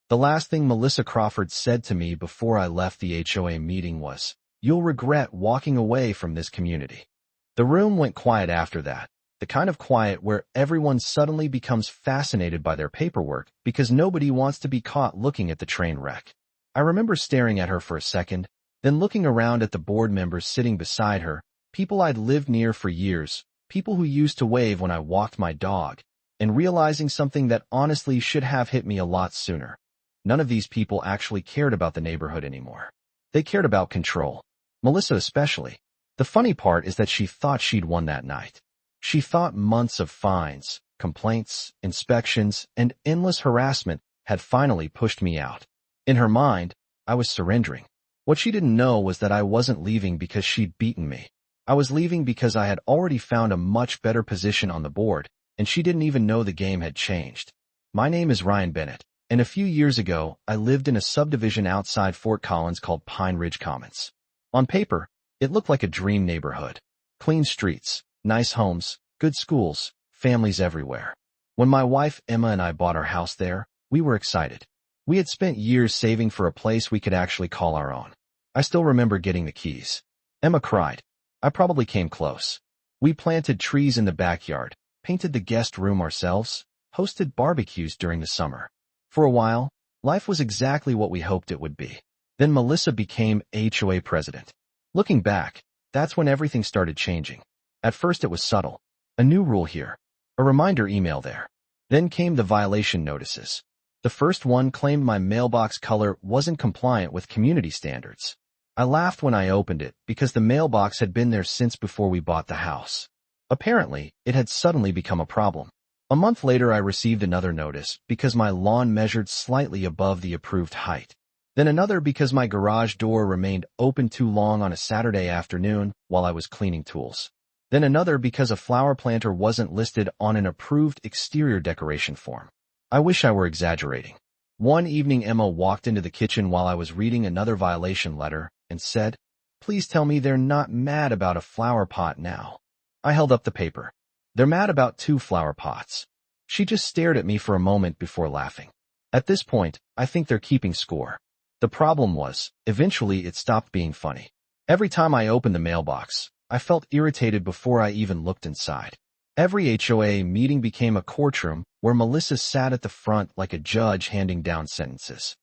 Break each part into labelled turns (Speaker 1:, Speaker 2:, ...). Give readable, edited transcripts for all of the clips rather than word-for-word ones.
Speaker 1: The last thing Melissa Crawford said to me before I left the HOA meeting was, "You'll regret walking away from this community." The room went quiet after that, the kind of quiet where everyone suddenly becomes fascinated by their paperwork because nobody wants to be caught looking at the train wreck. I remember staring at her for a second, then looking around at the board members sitting beside her, people I'd lived near for years, people who used to wave when I walked my dog, and realizing something that honestly should have hit me a lot sooner. None of these people actually cared about the neighborhood anymore. They cared about control. Melissa especially. The funny part is that she thought she'd won that night. She thought months of fines, complaints, inspections, and endless harassment had finally pushed me out. In her mind, I was surrendering. What she didn't know was that I wasn't leaving because she'd beaten me. I was leaving because I had already found a much better position on the board, and she didn't even know the game had changed. My name is Ryan Bennett, and a few years ago, I lived in a subdivision outside Fort Collins called Pine Ridge Commons. On paper, it looked like a dream neighborhood. Clean streets, nice homes, good schools, families everywhere. When my wife Emma and I bought our house there, we were excited. We had spent years saving for a place we could actually call our own. I still remember getting the keys. Emma cried. I probably came close. We planted trees in the backyard, painted the guest room ourselves, hosted barbecues during the summer. For a while, life was exactly what we hoped it would be. Then Melissa became HOA president. Looking back, that's when everything started changing. At first it was subtle. A new rule here. A reminder email there. Then came the violation notices. The first one claimed my mailbox color wasn't compliant with community standards. I laughed when I opened it because the mailbox had been there since before we bought the house. Apparently, it had suddenly become a problem. A month later I received another notice because my lawn measured slightly above the approved height. Then another because my garage door remained open too long on a Saturday afternoon while I was cleaning tools. Then another because a flower planter wasn't listed on an approved exterior decoration form. I wish I were exaggerating. One evening Emma walked into the kitchen while I was reading another violation letter and said, "Please tell me they're not mad about a flower pot now." I held up the paper. "They're mad about 2 flower pots." She just stared at me for a moment before laughing. At this point, I think they're keeping score. The problem was, eventually it stopped being funny. Every time I opened the mailbox, I felt irritated before I even looked inside. Every HOA meeting became a courtroom where Melissa sat at the front like a judge handing down sentences.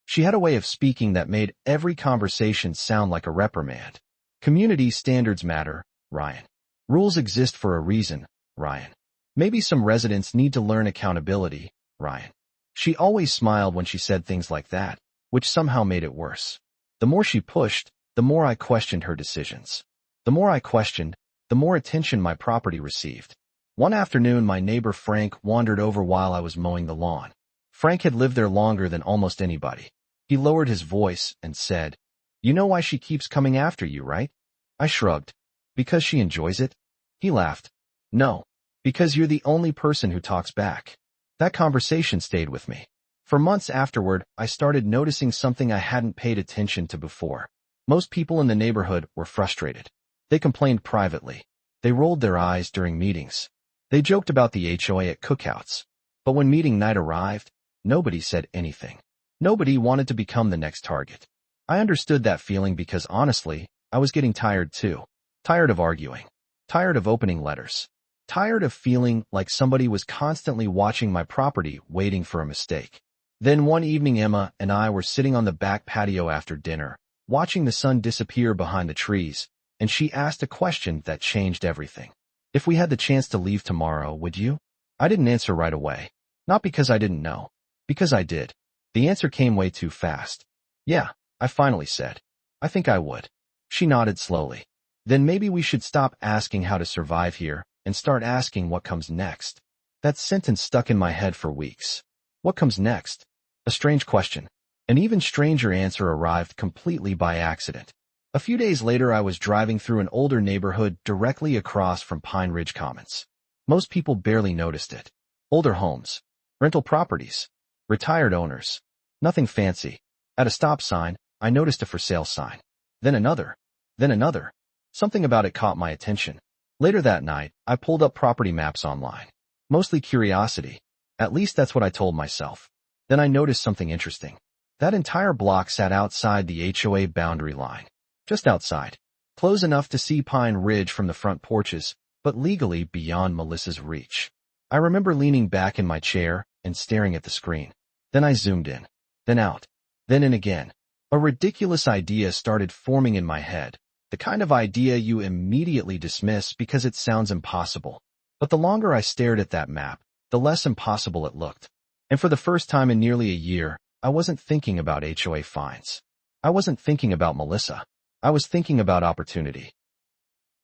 Speaker 1: She had a way of speaking that made every conversation sound like a reprimand. Community standards matter, Ryan. Rules exist for a reason, Ryan. Maybe some residents need to learn accountability, Ryan. She always smiled when she said things like that, which somehow made it worse. The more she pushed, the more I questioned her decisions. The more I questioned, the more attention my property received. One afternoon, my neighbor Frank wandered over while I was mowing the lawn. Frank had lived there longer than almost anybody. He lowered his voice and said, "You know why she keeps coming after you, right?" I shrugged. "Because she enjoys it?" He laughed. "No, because you're the only person who talks back." That conversation stayed with me. For months afterward, I started noticing something I hadn't paid attention to before. Most people in the neighborhood were frustrated. They complained privately. They rolled their eyes during meetings. They joked about the HOA at cookouts. But when meeting night arrived, nobody said anything. Nobody wanted to become the next target. I understood that feeling because honestly, I was getting tired too. Tired of arguing. Tired of opening letters. Tired of feeling like somebody was constantly watching my property waiting for a mistake. Then one evening Emma and I were sitting on the back patio after dinner, watching the sun disappear behind the trees, and she asked a question that changed everything. "If we had the chance to leave tomorrow, would you?" I didn't answer right away. Not because I didn't know. Because I did. The answer came way too fast. "Yeah," I finally said. "I think I would." She nodded slowly. "Then maybe we should stop asking how to survive here and start asking what comes next." That sentence stuck in my head for weeks. What comes next? A strange question. An even stranger answer arrived completely by accident. A few days later, I was driving through an older neighborhood directly across from Pine Ridge Commons. Most people barely noticed it. Older homes, rental properties, retired owners. Nothing fancy. At a stop sign, I noticed a for sale sign. Then another. Then another. Something about it caught my attention. Later that night, I pulled up property maps online. Mostly curiosity. At least that's what I told myself. Then I noticed something interesting. That entire block sat outside the HOA boundary line. Just outside. Close enough to see Pine Ridge from the front porches, but legally beyond Melissa's reach. I remember leaning back in my chair and staring at the screen. Then I zoomed in. Then out. Then in again. A ridiculous idea started forming in my head. The kind of idea you immediately dismiss because it sounds impossible. But the longer I stared at that map, the less impossible it looked. And for the first time in nearly a year, I wasn't thinking about HOA fines. I wasn't thinking about Melissa. I was thinking about opportunity.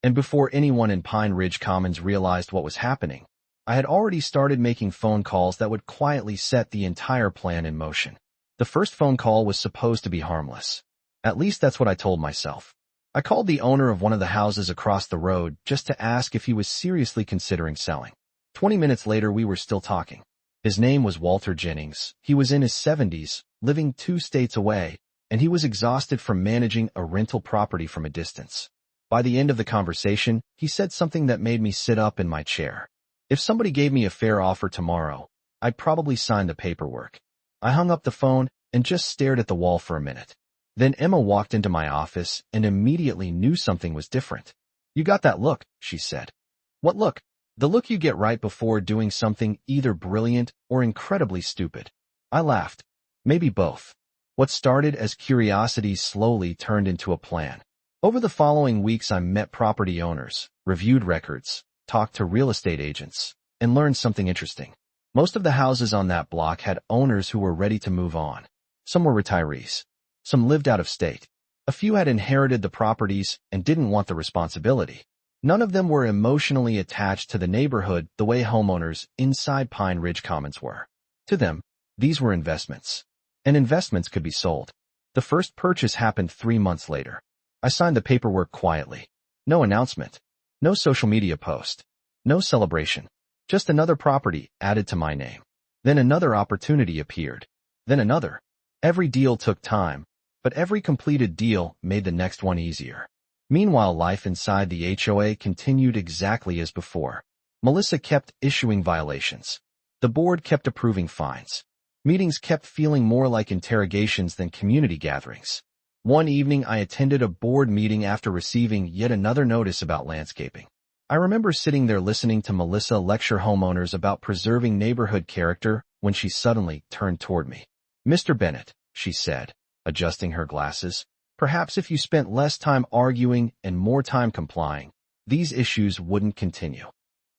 Speaker 1: And before anyone in Pine Ridge Commons realized what was happening, I had already started making phone calls that would quietly set the entire plan in motion. The first phone call was supposed to be harmless. At least that's what I told myself. I called the owner of one of the houses across the road just to ask if he was seriously considering selling. 20 minutes later, we were still talking. His name was Walter Jennings. He was in his 70s, living 2 states away, and he was exhausted from managing a rental property from a distance. By the end of the conversation, he said something that made me sit up in my chair. If somebody gave me a fair offer tomorrow, I'd probably sign the paperwork. I hung up the phone and just stared at the wall for a minute. Then Emma walked into my office and immediately knew something was different. "You got that look," she said. "What look?" "The look you get right before doing something either brilliant or incredibly stupid." I laughed. Maybe both. What started as curiosity slowly turned into a plan. Over the following weeks, I met property owners, reviewed records, talked to real estate agents, and learned something interesting. Most of the houses on that block had owners who were ready to move on. Some were retirees. Some lived out of state. A few had inherited the properties and didn't want the responsibility. None of them were emotionally attached to the neighborhood the way homeowners inside Pine Ridge Commons were. To them, these were investments. And investments could be sold. The first purchase happened 3 months later. I signed the paperwork quietly. No announcement. No social media post. No celebration. Just another property added to my name. Then another opportunity appeared. Then another. Every deal took time, but every completed deal made the next one easier. Meanwhile, life inside the HOA continued exactly as before. Melissa kept issuing violations. The board kept approving fines. Meetings kept feeling more like interrogations than community gatherings. One evening, I attended a board meeting after receiving yet another notice about landscaping. I remember sitting there listening to Melissa lecture homeowners about preserving neighborhood character when she suddenly turned toward me. "Mr. Bennett," she said, adjusting her glasses, "perhaps if you spent less time arguing and more time complying, these issues wouldn't continue."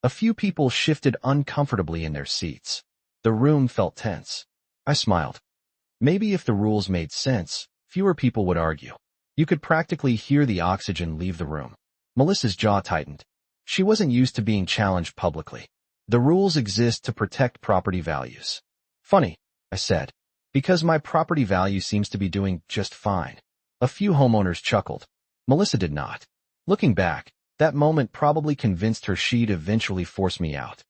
Speaker 1: A few people shifted uncomfortably in their seats. The room felt tense. I smiled. Maybe if the rules made sense, fewer people would argue. You could practically hear the oxygen leave the room. Melissa's jaw tightened. She wasn't used to being challenged publicly. "The rules exist to protect property values." "Funny," I said, "because my property value seems to be doing just fine." A few homeowners chuckled. Melissa did not. Looking back, that moment probably convinced her she'd eventually force me out.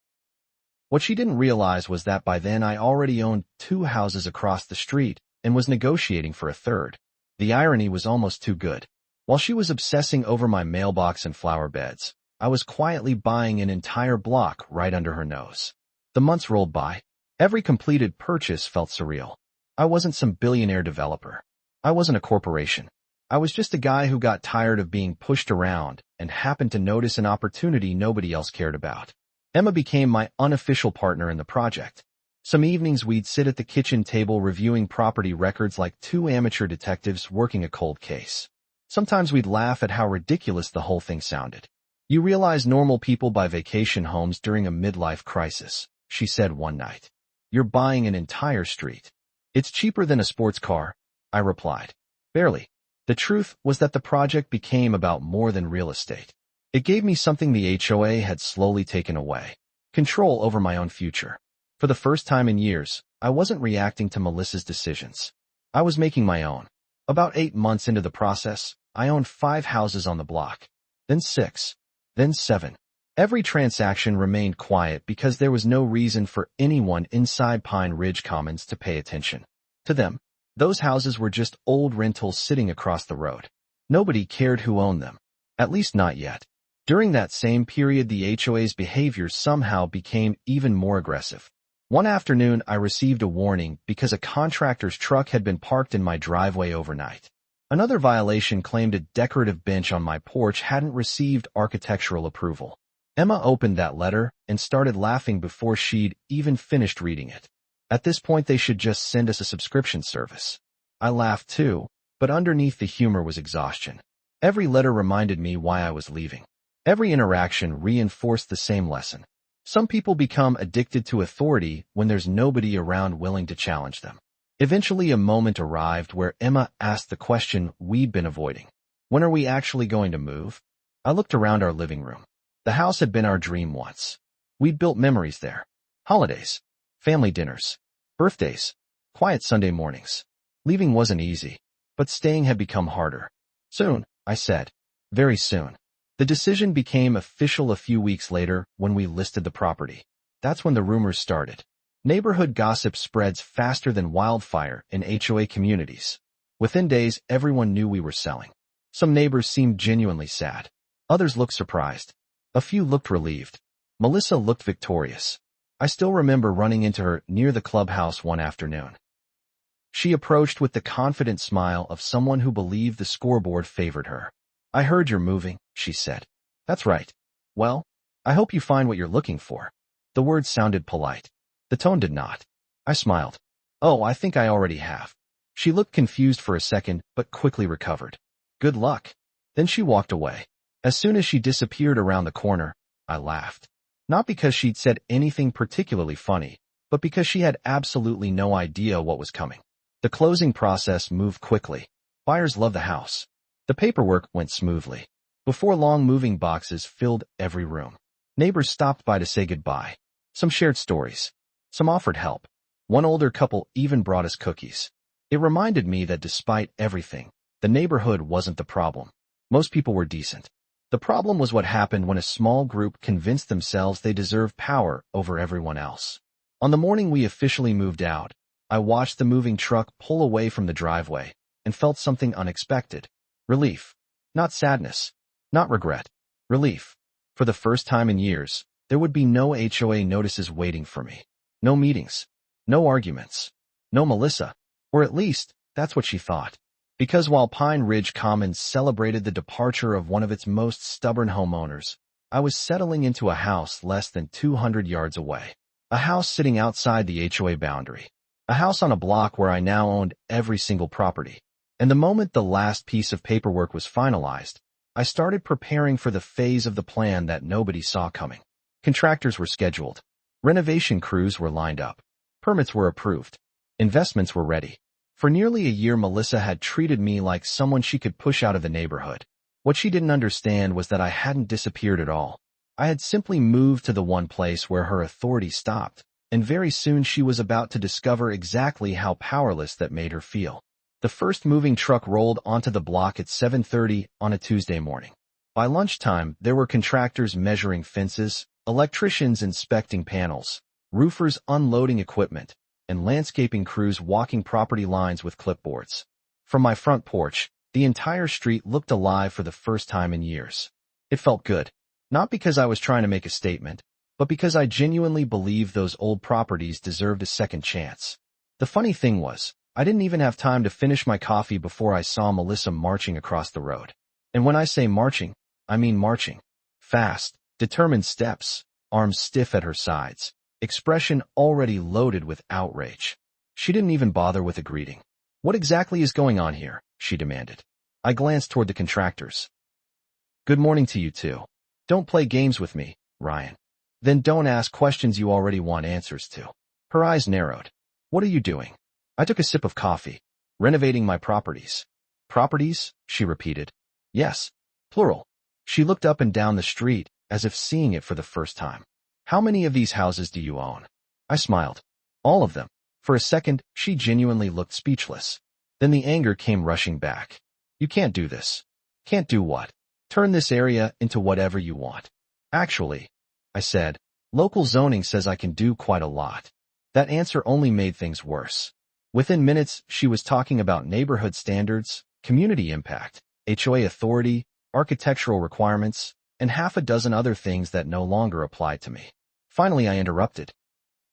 Speaker 1: What she didn't realize was that by then I already owned 2 houses across the street and was negotiating for a third. The irony was almost too good. While she was obsessing over my mailbox and flower beds, I was quietly buying an entire block right under her nose. The months rolled by. Every completed purchase felt surreal. I wasn't some billionaire developer. I wasn't a corporation. I was just a guy who got tired of being pushed around and happened to notice an opportunity nobody else cared about. Emma became my unofficial partner in the project. Some evenings we'd sit at the kitchen table reviewing property records like 2 amateur detectives working a cold case. Sometimes we'd laugh at how ridiculous the whole thing sounded. "You realize normal people buy vacation homes during a midlife crisis," she said one night. "You're buying an entire street." "It's cheaper than a sports car," I replied. "Barely." The truth was that the project became about more than real estate. It gave me something the HOA had slowly taken away: control over my own future. For the first time in years, I wasn't reacting to Melissa's decisions. I was making my own. About 8 months into the process, I owned 5 houses on the block. Then 6. Then 7. Every transaction remained quiet because there was no reason for anyone inside Pine Ridge Commons to pay attention. To them, those houses were just old rentals sitting across the road. Nobody cared who owned them. At least not yet. During that same period, the HOA's behavior somehow became even more aggressive. One afternoon, I received a warning because a contractor's truck had been parked in my driveway overnight. Another violation claimed a decorative bench on my porch hadn't received architectural approval. Emma opened that letter and started laughing before she'd even finished reading it. At this point, they should just send us a subscription service. I laughed too, but underneath the humor was exhaustion. Every letter reminded me why I was leaving. Every interaction reinforced the same lesson. Some people become addicted to authority when there's nobody around willing to challenge them. Eventually, a moment arrived where Emma asked the question we'd been avoiding. When are we actually going to move? I looked around our living room. The house had been our dream once. We'd built memories there. Holidays, family dinners, birthdays, quiet Sunday mornings. Leaving wasn't easy, but staying had become harder. Soon, I said. Very soon. The decision became official a few weeks later when we listed the property. That's when the rumors started. Neighborhood gossip spreads faster than wildfire in HOA communities. Within days, everyone knew we were selling. Some neighbors seemed genuinely sad. Others looked surprised. A few looked relieved. Melissa looked victorious. I still remember running into her near the clubhouse one afternoon. She approached with the confident smile of someone who believed the scoreboard favored her. I heard you're moving, she said. That's right. Well, I hope you find what you're looking for. The words sounded polite. The tone did not. I smiled. Oh, I think I already have. She looked confused for a second, but quickly recovered. Good luck. Then she walked away. As soon as she disappeared around the corner, I laughed. Not because she'd said anything particularly funny, but because she had absolutely no idea what was coming. The closing process moved quickly. Buyers loved the house. The paperwork went smoothly. Before long, moving boxes filled every room. Neighbors stopped by to say goodbye. Some shared stories. Some offered help. One older couple even brought us cookies. It reminded me that despite everything, the neighborhood wasn't the problem. Most people were decent. The problem was what happened when a small group convinced themselves they deserved power over everyone else. On the morning we officially moved out, I watched the moving truck pull away from the driveway and felt something unexpected. Relief. Not sadness. Not regret. Relief. For the first time in years, there would be no HOA notices waiting for me. No meetings. No arguments. No Melissa. Or at least, that's what she thought. Because while Pine Ridge Commons celebrated the departure of one of its most stubborn homeowners, I was settling into a house less than 200 yards away. A house sitting outside the HOA boundary. A house on a block where I now owned every single property. And the moment the last piece of paperwork was finalized, I started preparing for the phase of the plan that nobody saw coming. Contractors were scheduled. Renovation crews were lined up. Permits were approved. Investments were ready. For nearly a year, Melissa had treated me like someone she could push out of the neighborhood. What she didn't understand was that I hadn't disappeared at all. I had simply moved to the one place where her authority stopped, and very soon she was about to discover exactly how powerless that made her feel. The first moving truck rolled onto the block at 7:30 on a Tuesday morning. By lunchtime, there were contractors measuring fences, electricians inspecting panels, roofers unloading equipment, and landscaping crews walking property lines with clipboards. From my front porch, the entire street looked alive for the first time in years. It felt good. Not because I was trying to make a statement, but because I genuinely believed those old properties deserved a second chance. The funny thing was, I didn't even have time to finish my coffee before I saw Melissa marching across the road. And when I say marching, I mean marching. Fast, determined steps, arms stiff at her sides, expression already loaded with outrage. She didn't even bother with a greeting. What exactly is going on here? She demanded. I glanced toward the contractors. Good morning to you too. Don't play games with me, Ryan. Then don't ask questions you already want answers to. Her eyes narrowed. What are you doing? I took a sip of coffee. Renovating my properties. Properties? She repeated. Yes. Plural. She looked up and down the street, as if seeing it for the first time. How many of these houses do you own? I smiled. All of them. For a second, she genuinely looked speechless. Then the anger came rushing back. You can't do this. Can't do what? Turn this area into whatever you want. Actually, I said, local zoning says I can do quite a lot. That answer only made things worse. Within minutes, she was talking about neighborhood standards, community impact, HOA authority, architectural requirements, and half a dozen other things that no longer applied to me. Finally, I interrupted.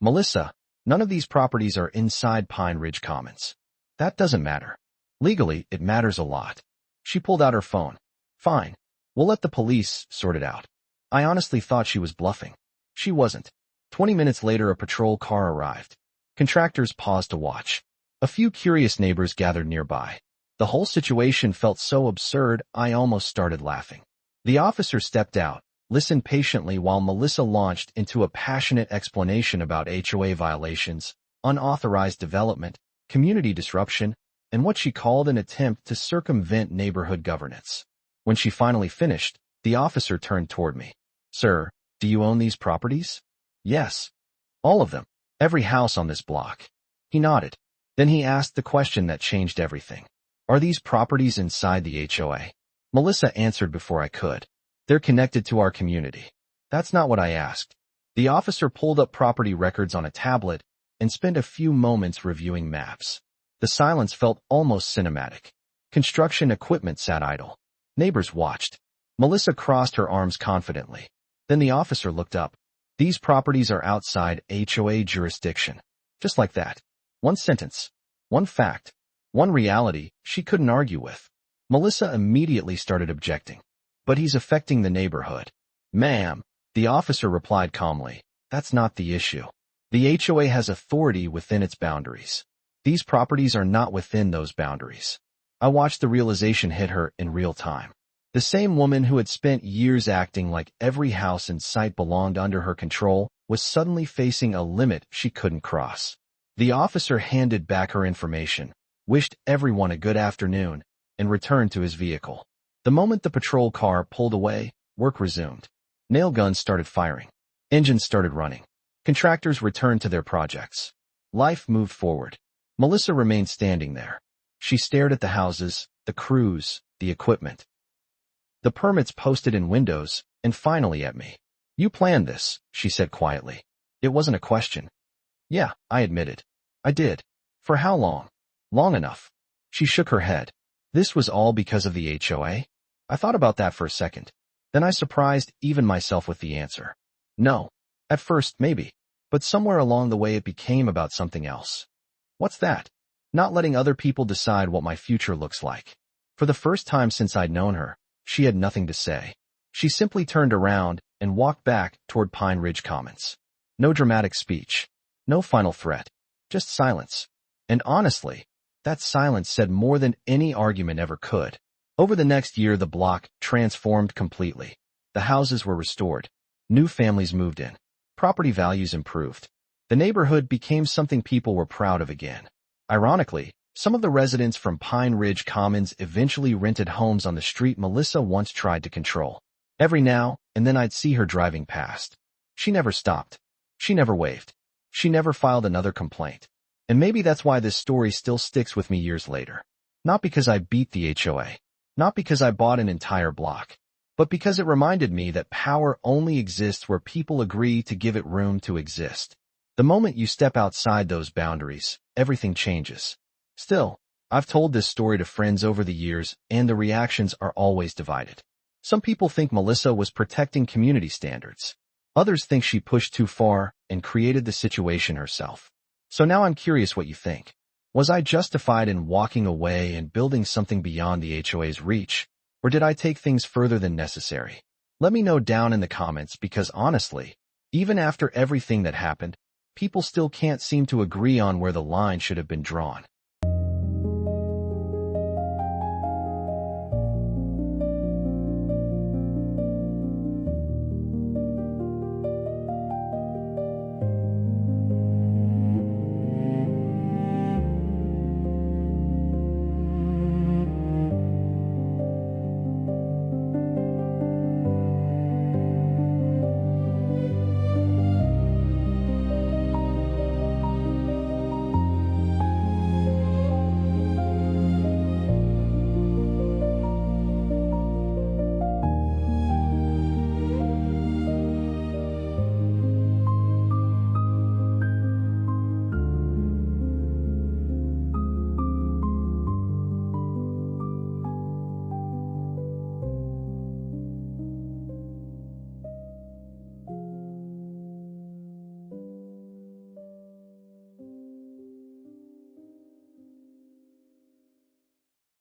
Speaker 1: Melissa, None of these properties are inside Pine Ridge Commons. That doesn't matter. Legally, it matters a lot. She pulled out her phone. Fine. We'll let the police sort it out. I honestly thought she was bluffing. She wasn't. 20 minutes later, a patrol car arrived. Contractors paused to watch. A few curious neighbors gathered nearby. The whole situation felt so absurd, I almost started laughing. The officer stepped out, listened patiently while Melissa launched into a passionate explanation about HOA violations, unauthorized development, community disruption, and what she called an attempt to circumvent neighborhood governance. When she finally finished, the officer turned toward me. Sir, do you own these properties? Yes. All of them. Every house on this block. He nodded. Then he asked the question that changed everything. Are these properties inside the HOA? Melissa answered before I could. They're connected to our community. That's not what I asked. The officer pulled up property records on a tablet and spent a few moments reviewing maps. The silence felt almost cinematic. Construction equipment sat idle. Neighbors watched. Melissa crossed her arms confidently. Then the officer looked up. These properties are outside HOA jurisdiction. Just like that. One sentence. One fact. One reality she couldn't argue with. Melissa immediately started objecting. But he's affecting the neighborhood. Ma'am, the officer replied calmly. That's not the issue. The HOA has authority within its boundaries. These properties are not within those boundaries. I watched the realization hit her in real time. The same woman who had spent years acting like every house in sight belonged under her control was suddenly facing a limit she couldn't cross. The officer handed back her information, wished everyone a good afternoon, and returned to his vehicle. The moment the patrol car pulled away, work resumed. Nail guns started firing. Engines started running. Contractors returned to their projects. Life moved forward. Melissa remained standing there. She stared at the houses, the crews, the equipment, the permits posted in windows, and finally at me. You planned this, she said quietly. It wasn't a question. Yeah, I admitted. I did. For how long? Long enough. She shook her head. This was all because of the HOA? I thought about that for a second. Then I surprised even myself with the answer. No. At first, maybe. But somewhere along the way it became about something else. What's that? Not letting other people decide what my future looks like. For the first time since I'd known her, she had nothing to say. She simply turned around and walked back toward Pine Ridge Commons. No dramatic speech. No final threat. Just silence. And honestly, that silence said more than any argument ever could. Over the next year, the block transformed completely. The houses were restored. New families moved in. Property values improved. The neighborhood became something people were proud of again. Ironically, some of the residents from Pine Ridge Commons eventually rented homes on the street Melissa once tried to control. Every now and then I'd see her driving past. She never stopped. She never waved. She never filed another complaint. And maybe that's why this story still sticks with me years later. Not because I beat the HOA. Not because I bought an entire block. But because it reminded me that power only exists where people agree to give it room to exist. The moment you step outside those boundaries, everything changes. Still, I've told this story to friends over the years, and the reactions are always divided. Some people think Melissa was protecting community standards. Others think she pushed too far and created the situation herself. So now I'm curious what you think. Was I justified in walking away and building something beyond the HOA's reach, or did I take things further than necessary? Let me know down in the comments because honestly, even after everything that happened, people still can't seem to agree on where the line should have been drawn.